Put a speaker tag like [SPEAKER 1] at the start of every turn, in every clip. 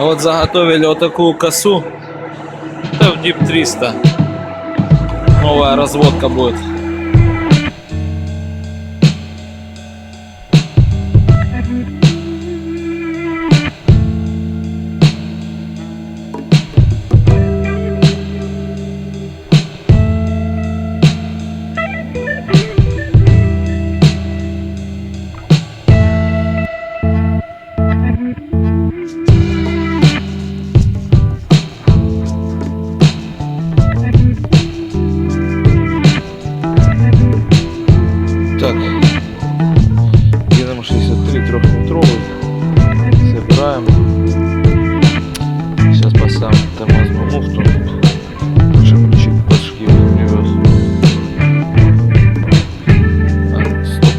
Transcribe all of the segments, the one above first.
[SPEAKER 1] Вот заготовили вот такую косу. Это в Deep 300. Новая разводка будет. Так, Динамо 63 трехметровый. Собираем. Сейчас поставим тормозную муфту. Ключик подшкиваем, привез. Стоп.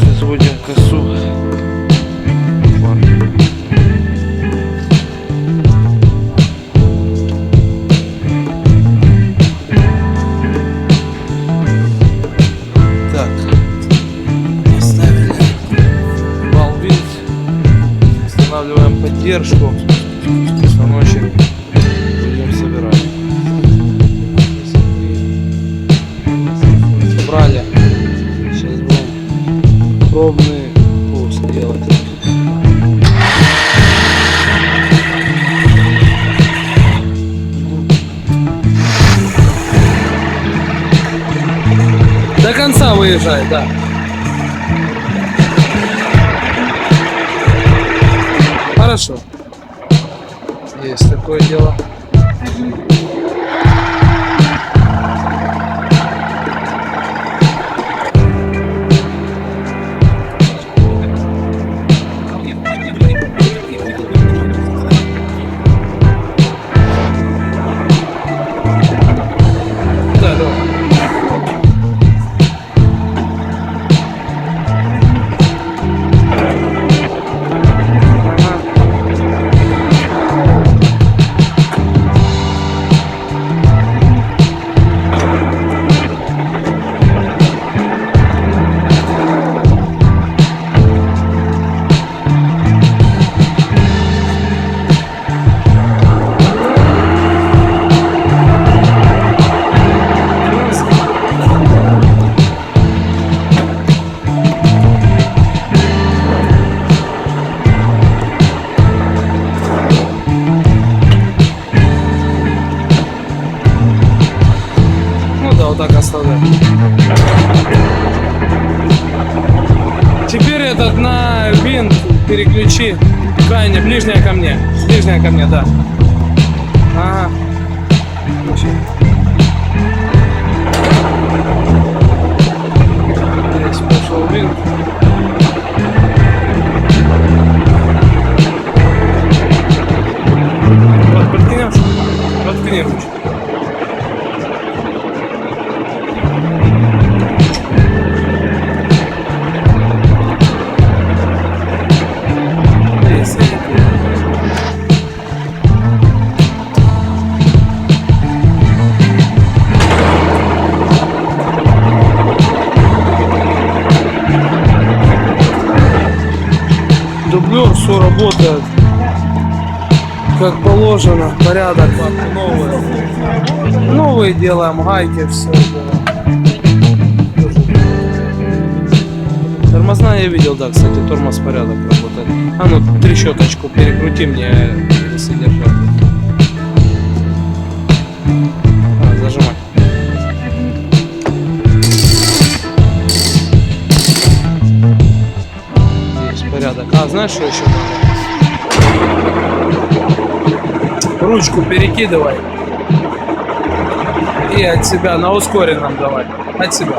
[SPEAKER 1] Разводим косу. Так, поставили балвинт, устанавливаем поддержку, станочек будем собирать. Собрали. Сейчас будем пробный пуск делать. До конца выезжай, да. Хорошо. Есть такое дело. Да, да. Вот так оставляю. Теперь этот на винт переключи. Крайне, ближняя ко мне. Ближняя ко мне, да. Ага. Включи. Здесь пошел винт. Вот, подкинешь? Подкини ручку. Дублер, все работает как положено, порядок. Новые делаем, гайки, все. Тормозная я видел, да, кстати, тормоз порядок работает. А ну трещоточку перекрути мне, если держать. Зажимай. Есть порядок. А знаешь, что еще надо? Ручку перекидывай. И от себя на ускоренном давай. От себя.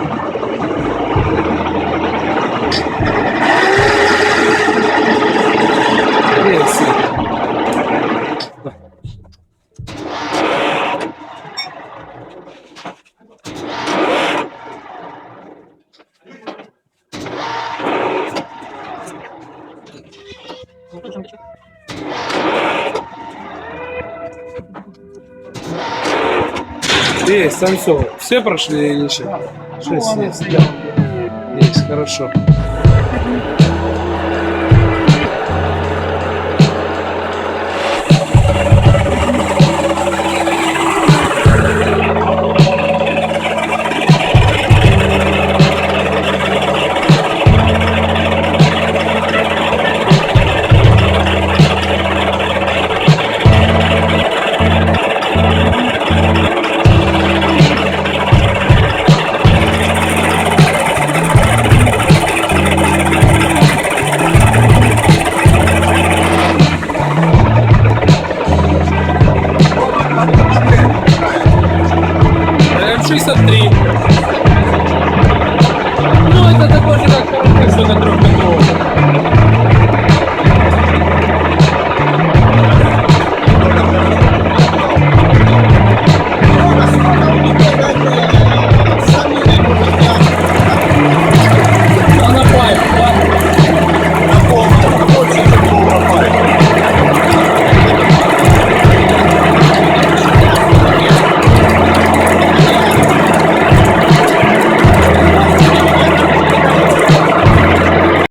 [SPEAKER 1] Есть, Самсов. Все прошли или еще? 6 есть. Да. Есть, хорошо.